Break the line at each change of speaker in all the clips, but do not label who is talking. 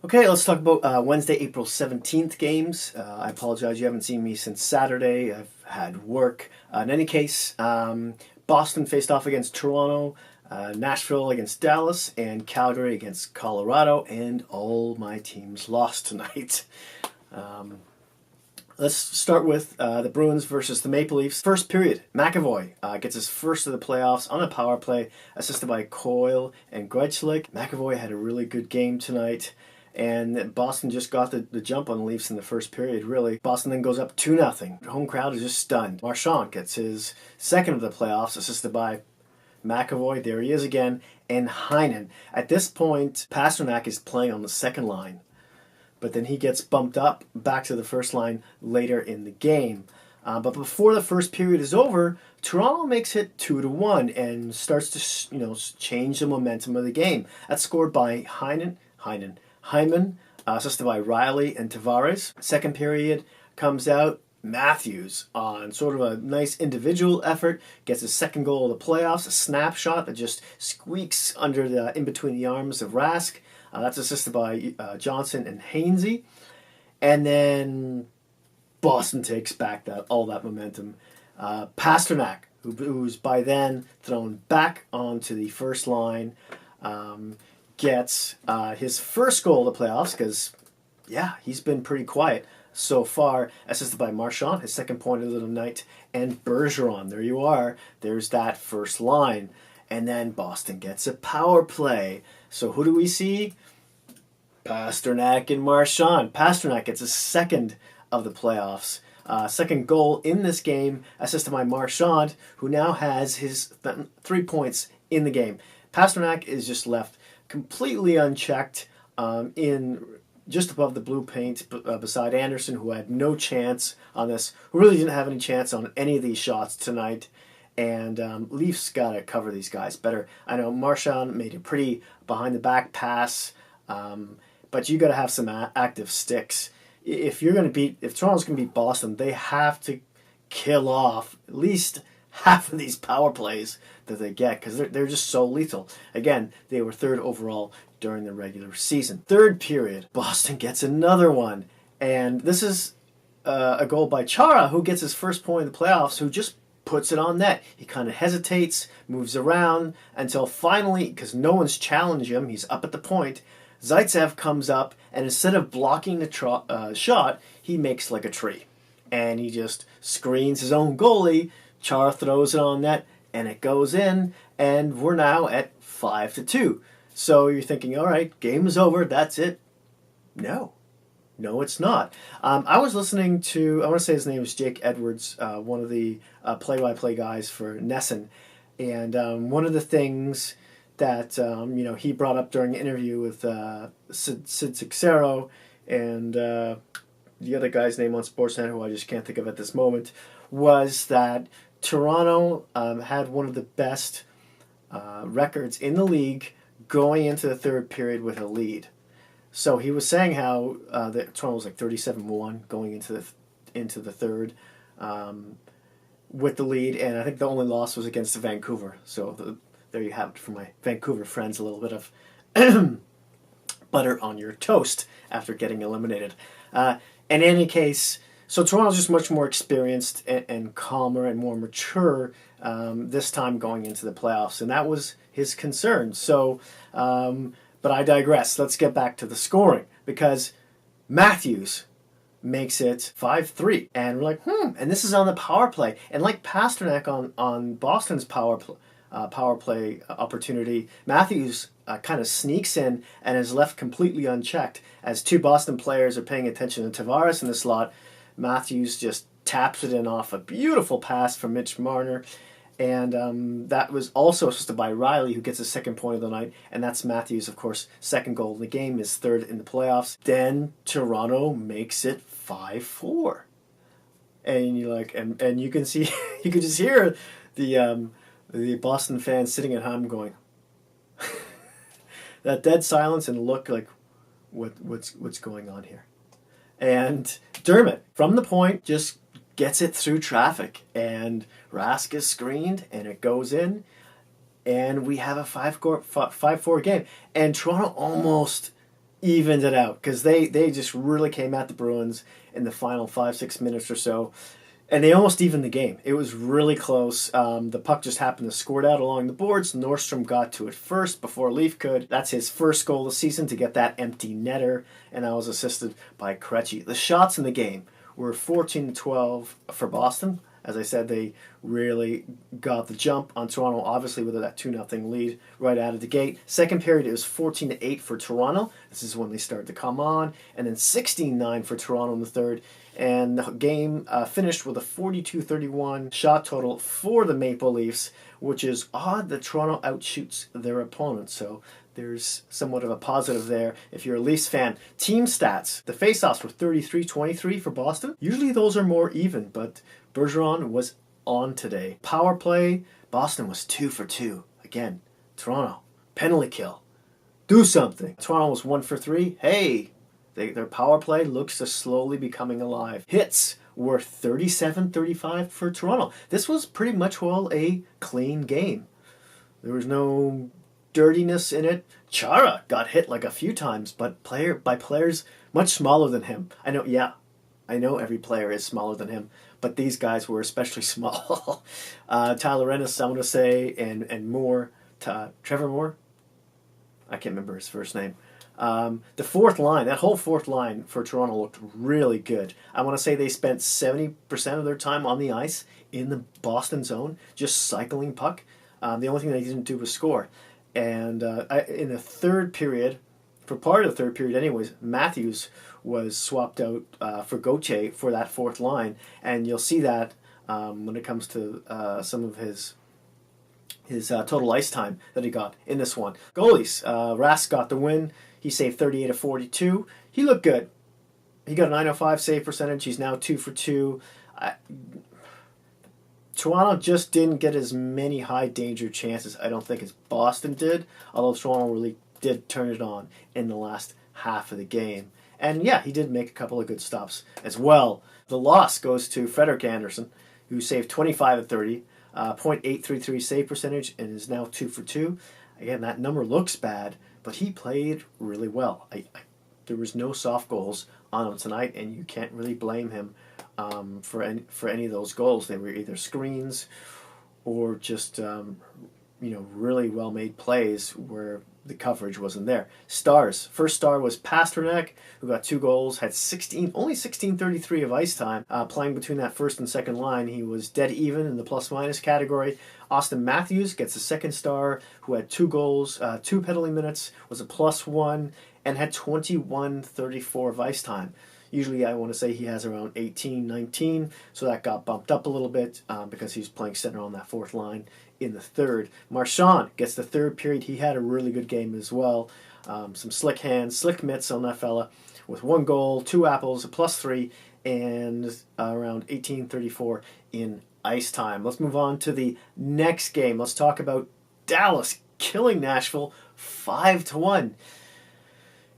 Okay, let's talk about Wednesday, April 17th games. I apologize, you haven't seen me since Saturday. I've had work. In any case, Boston faced off against Toronto, Nashville against Dallas, and Calgary against Colorado, and all my teams lost tonight. Let's start with the Bruins versus the Maple Leafs. First period, McAvoy gets his first of the playoffs on a power play, assisted by Coyle and Grechlik. McAvoy had a really good game tonight, and Boston just got the jump on the Leafs in the first period, really. Boston then goes up 2-0. The home crowd is just stunned. Marchand gets his second of the playoffs, assisted by McAvoy, there he is again, and Heinen. At this point, Pastrnak is playing on the second line, but then he gets bumped up back to the first line later in the game. But before the first period is over, Toronto makes it 2-1 and starts to change the momentum of the game. That's scored by Hyman, assisted by Riley and Tavares. Second period comes out. Matthews, on sort of a nice individual effort, gets his second goal of the playoffs, a snapshot that just squeaks in between the arms of Rask. That's assisted by Johnson and Hainsey. And then Boston takes back all that momentum. Pastrnak, who's by then thrown back onto the first line, gets his first goal of the playoffs because, he's been pretty quiet so far, assisted by Marchand, his second point of the night, and Bergeron. There you are. There's that first line. And then Boston gets a power play. So who do we see? Pastrnak and Marchand. Pastrnak gets his second of the playoffs. Second goal in this game, assisted by Marchand, who now has his 3 points in the game. Pastrnak is just left completely unchecked in just above the blue paint beside Anderson, who had no chance on this, who really didn't have any chance on any of these shots tonight. And Leafs got to cover these guys better. I know Marchand made a pretty behind-the-back pass, but you got to have some active sticks. If Toronto's going to beat Boston, they have to kill off at least half of these power plays that they get, because they're just so lethal. Again, they were third overall during the regular season. Third period, Boston gets another one, and this is a goal by Chara, who gets his first point in the playoffs, who just puts it on net. He kind of hesitates, moves around, until finally, because no one's challenged him, he's up at the point, Zaitsev comes up, and instead of blocking the shot, he makes like a tree. And he just screens his own goalie. Chara throws it on net, and it goes in, and we're now at 5-2. So you're thinking, all right, game is over, that's it. No, it's not. I was listening to, I want to say his name is Jake Edwards, one of the play-by-play guys for NESN, and one of the things that he brought up during an interview with Sid Cicero and the other guy's name on Sportsnet, who I just can't think of at this moment, was that Toronto had one of the best records in the league going into the third period with a lead. So he was saying how Toronto was like 37-1 going into the third with the lead, and I think the only loss was against Vancouver. So there you have it for my Vancouver friends, a little bit of butter on your toast after getting eliminated. In any case, so Toronto's just much more experienced and calmer and more mature this time going into the playoffs, and that was his concern. So, but I digress. Let's get back to the scoring, because Matthews makes it 5-3, and we're like, and this is on the power play, and like Pastrnak on Boston's power play opportunity, Matthews kind of sneaks in and is left completely unchecked. As two Boston players are paying attention to Tavares in the slot, Matthews just taps it in off a beautiful pass from Mitch Marner. And that was also assisted by Riley, who gets his second point of the night. And that's Matthews, of course, second goal in the game, his third in the playoffs. Then Toronto makes it 5-4. And you're like, and you can see, you can just hear the Boston fans sitting at home going, that dead silence and look like, what's going on here? And Dermott, from the point, just gets it through traffic, and Rask is screened, and it goes in, and we have a 5-4 game. And Toronto almost evened it out because they just really came at the Bruins in the final 5-6 minutes or so. And they almost evened the game. It was really close. The puck just happened to squirt out along the boards. Nordstrom got to it first before Leaf could. That's his first goal of the season to get that empty netter, and that was assisted by Krejci. The shots in the game were 14-12 for Boston. As I said, they really got the jump on Toronto, obviously with that 2-0 lead right out of the gate. Second period, it was 14-8 for Toronto. This is when they started to come on. And then 16-9 for Toronto in the third. And the game finished with a 42-31 shot total for the Maple Leafs, which is odd that Toronto outshoots their opponent. So there's somewhat of a positive there if you're a Leafs fan. Team stats. The faceoffs were 33-23 for Boston. Usually those are more even, but Bergeron was on today. Power play, Boston was 2 for 2. Again, Toronto, penalty kill. Do something. Toronto was 1 for 3. Hey, their power play looks to slowly becoming alive. Hits were 37-35 for Toronto. This was pretty much a clean game. There was no dirtiness in it. Chara got hit like a few times, but by players much smaller than him. I know every player is smaller than him, but these guys were especially small. Tyler Ennis, I want to say, and Moore, Trevor Moore. I can't remember his first name. The fourth line, that whole fourth line for Toronto looked really good. I want to say they spent 70% of their time on the ice in the Boston zone, just cycling puck. The only thing they didn't do was score. And in the third period, for part of the third period anyways, Matthews was swapped out for Gauthier for that fourth line. And you'll see that when it comes to some of his total ice time that he got in this one. Goalies, Rask got the win. He saved 38 of 42. He looked good. He got a .905 save percentage. He's now 2 for 2. Toronto just didn't get as many high danger chances, I don't think, as Boston did, although Toronto really did turn it on in the last half of the game. And yeah, he did make a couple of good stops as well. The loss goes to Frederik Andersen, who saved 25 of 30, .833 save percentage, and is now 2 for 2. Again, that number looks bad, but he played really well. There was no soft goals on him tonight, and you can't really blame him for any of those goals. They were either screens or just really well made plays where the coverage wasn't there. Stars. First star was Pasternak, who got 2 goals, had only 16:33 of ice time. Playing between that first and second line, he was dead even in the plus-minus category. Auston Matthews gets the second star, who had 2 goals, 2 penalty minutes, was a +1, and had 21:34 of ice time. Usually I want to say he has around 18, 19, so that got bumped up a little bit because he's playing center on that fourth line in the third. Marchand gets the third period. He had a really good game as well. Some slick hands, slick mitts on that fella with 1 goal, 2 apples, a +3, and around 18:34 in ice time. Let's move on to the next game. Let's talk about Dallas killing Nashville 5-1.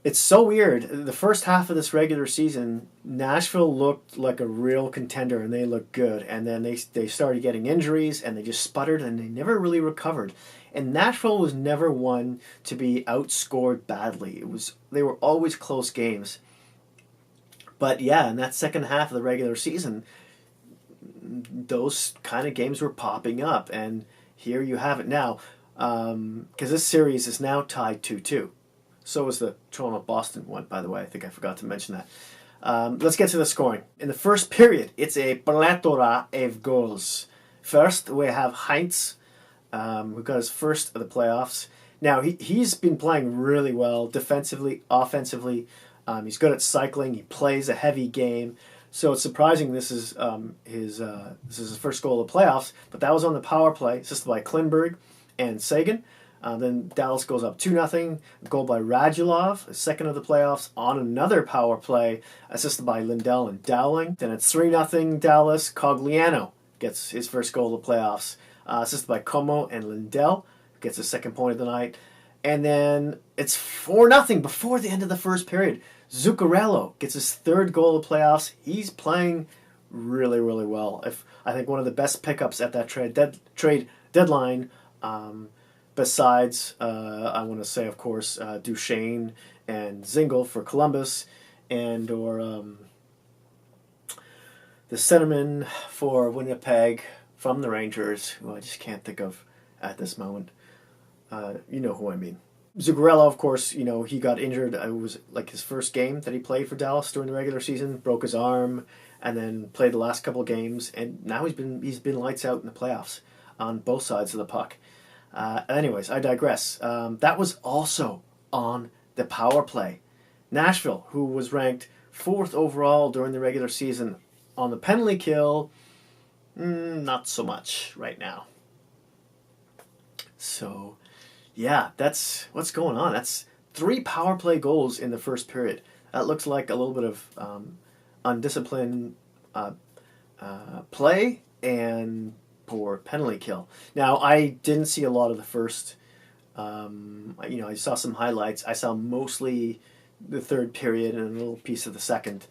It's so weird. The first half of this regular season, Nashville looked like a real contender, and they looked good. And then they started getting injuries, and they just sputtered, and they never really recovered. And Nashville was never one to be outscored badly. They were always close games. But yeah, in that second half of the regular season, those kind of games were popping up. And here you have it now, because this series is now tied 2-2. So was the Toronto-Boston one, by the way. I think I forgot to mention that. Let's get to the scoring. In the first period, it's a plethora of goals. First, we have Hintz, who got his first of the playoffs. Now, he's been playing really well defensively, offensively. He's good at cycling. He plays a heavy game. So it's surprising this is his first goal of the playoffs. But that was on the power play, assisted by Klingberg and Sagan. Then Dallas goes up 2-0. Goal by Radulov, second of the playoffs, on another power play, assisted by Lindell and Dowling. Then it's 3-0 Dallas. Cogliano gets his first goal of the playoffs, assisted by Como and Lindell, gets his second point of the night. And then it's 4-0 before the end of the first period. Zuccarello gets his third goal of the playoffs. He's playing really, really well. I think one of the best pickups at that trade deadline. Besides, I want to say, of course, Duchesne and Zingle for Columbus, and or the centerman for Winnipeg from the Rangers, who I just can't think of at this moment. You know who I mean. Zuccarello, of course, he got injured. It was like his first game that he played for Dallas during the regular season. Broke his arm, and then played the last couple of games. And now he's been lights out in the playoffs on both sides of the puck. Anyways, I digress. That was also on the power play. Nashville, who was ranked 4th overall during the regular season on the penalty kill, not so much right now. So, yeah, that's what's going on. That's 3 power play goals in the first period. That looks like a little bit of undisciplined play and poor penalty kill. Now, I didn't see a lot of the first. I saw some highlights. I saw mostly the third period and a little piece of the second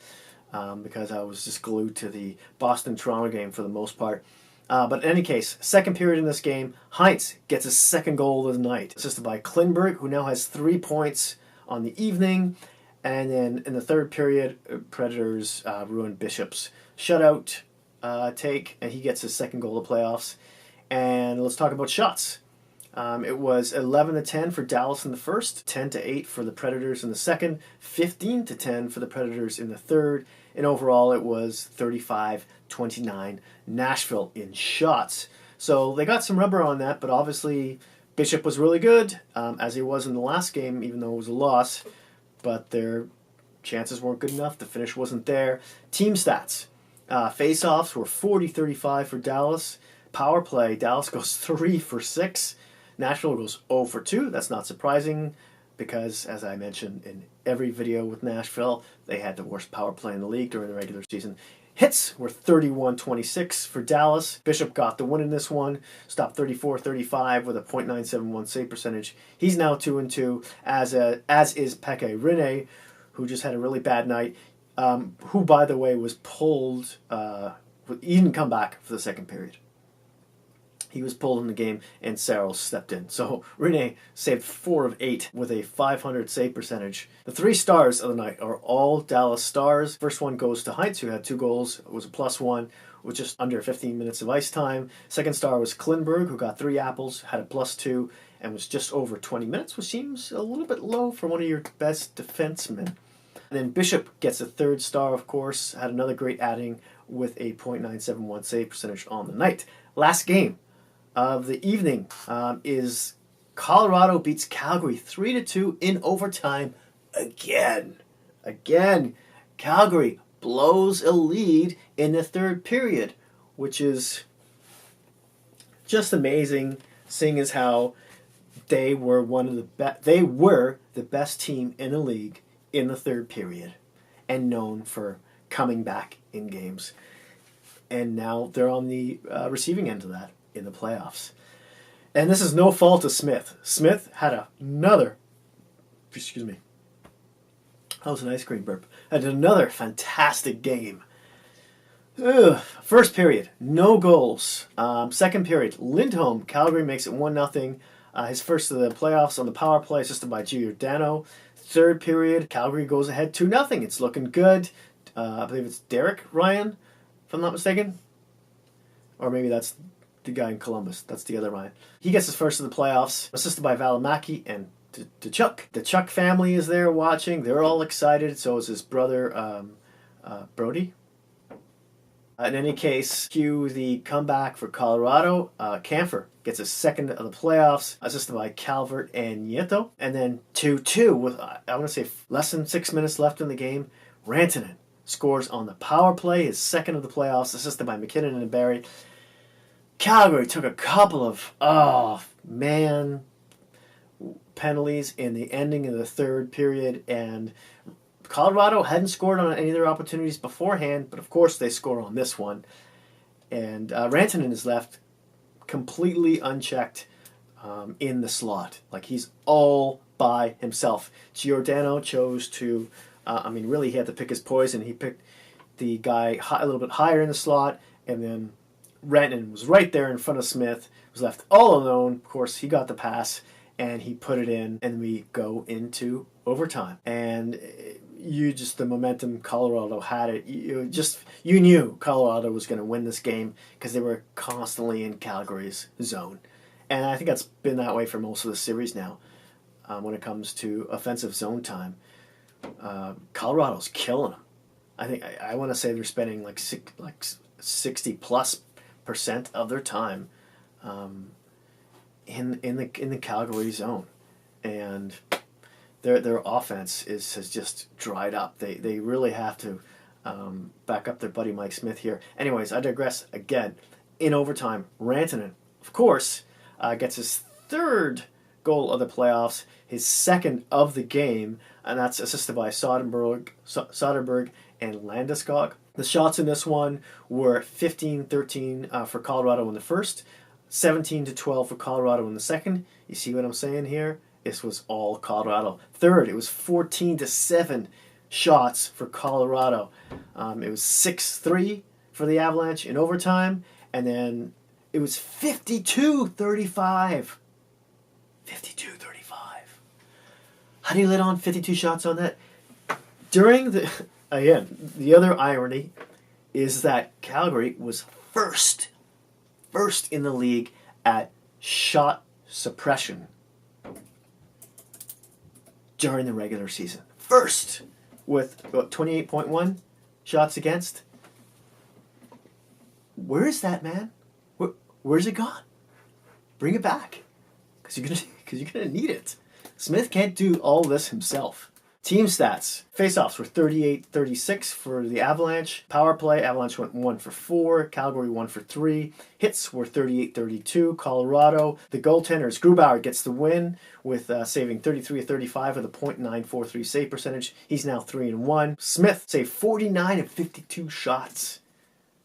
because I was just glued to the Boston-Toronto game for the most part. But in any case, second period in this game, Hintz gets his second goal of the night, assisted by Klingberg, who now has 3 points on the evening. And then in the third period, Predators ruined Bishop's shutout take, and he gets his second goal of playoffs. And let's talk about shots. It was 11-10 for Dallas in the first, 10-8 for the Predators in the second, 15-10 for the Predators in the third, and overall it was 35-29 Nashville in shots. So they got some rubber on that, but obviously Bishop was really good, as he was in the last game, even though it was a loss, but their chances weren't good enough. The finish wasn't there. Team stats. Face-offs were 40-35 for Dallas. Power play, Dallas goes 3 for 6. Nashville goes 0 for 2. That's not surprising because, as I mentioned in every video with Nashville, they had the worst power play in the league during the regular season. Hits were 31-26 for Dallas. Bishop got the win in this one, stopped 34-35 with a .971 save percentage. He's now 2-2, as is Pekka Rinne, who just had a really bad night, who, by the way, was pulled. He didn't come back for the second period. He was pulled in the game, and Saros stepped in. So Rinne saved 4 of 8 with a .500 save percentage. The 3 stars of the night are all Dallas stars. First one goes to Hintz, who had 2 goals. It was a +1 with just under 15 minutes of ice time. Second star was Klingberg, who got 3 apples, had a +2, and was just over 20 minutes, which seems a little bit low for one of your best defensemen. And then Bishop gets a 3rd star, of course, had another great outing with a .971 save percentage on the night. Last game of the evening is Colorado beats Calgary 3-2 in overtime again. Calgary blows a lead in the third period, which is just amazing, seeing as how they were the best team in the league in the third period and known for coming back in games. And now they're on the receiving end of that in the playoffs. And this is no fault of Smith. Smith had another, that was an ice cream burp, had another fantastic game. First period, no goals. Second period, Lindholm, Calgary makes it 1-0. His first of the playoffs on the power play, assisted by Giordano. Third period, Calgary goes ahead 2-0. It's looking good. I believe it's Derek Ryan, if I'm not mistaken. Or maybe that's the guy in Columbus. That's the other Ryan. He gets his first of the playoffs, assisted by Valimaki and Tkachuk. The Chuck family is there watching. They're all excited. So is his brother, Brody. In any case, cue the comeback for Colorado. Kampfer gets his second of the playoffs, assisted by Calvert and Nieto. And then 2-2 with, I want to say, less than 6 minutes left in the game. Rantanen scores on the power play, his second of the playoffs, assisted by McKinnon and Barry. Calgary took a couple of, penalties in the ending of the third period, and Colorado hadn't scored on any of their opportunities beforehand, but of course they score on this one. And Rantanen is left completely unchecked in the slot. Like, he's all by himself. Giordano chose to, really he had to pick his poison. He picked the guy a little bit higher in the slot, and then Rantanen was right there in front of Smith, was left all alone. Of course, he got the pass, and he put it in, and we go into overtime. And the momentum Colorado had it. You knew Colorado was going to win this game because they were constantly in Calgary's zone. And I think that's been that way for most of the series now when it comes to offensive zone time. Colorado's killing them. I think I want to say they're spending like 60+% of their time in the Calgary zone, and their offense has just dried up. They really have to back up their buddy Mike Smith here. Anyways, I digress again. In overtime, Rantanen, of course, gets his third goal of the playoffs, his second of the game, and that's assisted by Soderberg and Landeskog. The shots in this one were 15-13 for Colorado in the first, 17-12 for Colorado in the second. You see what I'm saying here? This was all Colorado. Third, it was 14-7 shots for Colorado. It was 6-3 for the Avalanche in overtime, and then it was 52-35. 52-35. How do you let on 52 shots on that? During the other irony is that Calgary was first in the league at shot suppression during the regular season. First, with about 28.1 shots against. Where is that, man? Where's it gone? Bring it back, because you're gonna need it. Smith can't do all this himself. Team stats. Faceoffs were 38-36 for the Avalanche. Power play, Avalanche went 1 for 4. Calgary 1 for 3. Hits were 38-32. Colorado. The goaltenders. Grubauer gets the win with saving 33-35 with a .943 save percentage. He's now 3-1. Smith saved 49 of 52 shots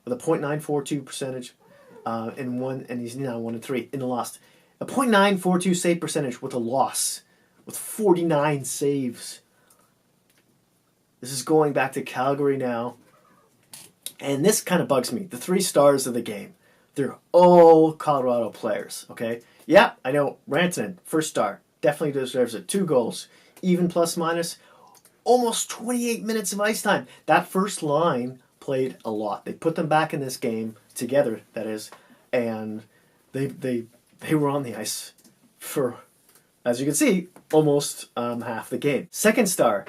with a .942 percentage and he's now 1-3 in the loss. A .942 save percentage with a loss with 49 saves. This is going back to Calgary now. And this kind of bugs me. The 3 stars of the game, they're all Colorado players, okay? Yeah, I know. Rantanen, first star, definitely deserves it. 2 goals, even plus minus, almost 28 minutes of ice time. That first line played a lot. They put them back in this game, together, that is, and they were on the ice for, as you can see, almost half the game. Second star.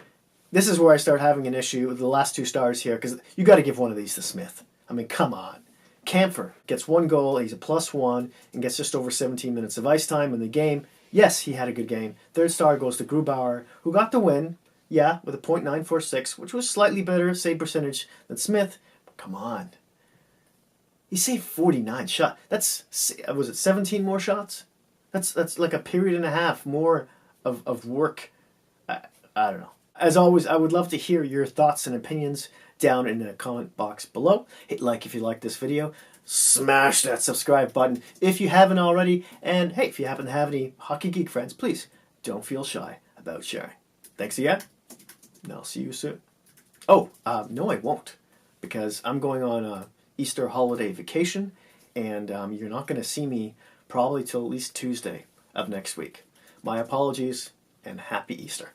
This is where I start having an issue with the last 2 stars here, because you got to give one of these to Smith. I mean, come on. Kampfer gets 1 goal, he's a +1, and gets just over 17 minutes of ice time in the game. Yes, he had a good game. Third star goes to Grubauer, who got the win, with a .946, which was slightly better save percentage than Smith. But come on. He saved 49 shots. Was it 17 more shots? That's like a period and a half more of work. I don't know. As always, I would love to hear your thoughts and opinions down in the comment box below. Hit like if you like this video. Smash that subscribe button if you haven't already. And hey, if you happen to have any Hockey Geek friends, please don't feel shy about sharing. Thanks again, and I'll see you soon. Oh, no I won't, because I'm going on a Easter holiday vacation, and you're not going to see me probably till at least Tuesday of next week. My apologies, and happy Easter.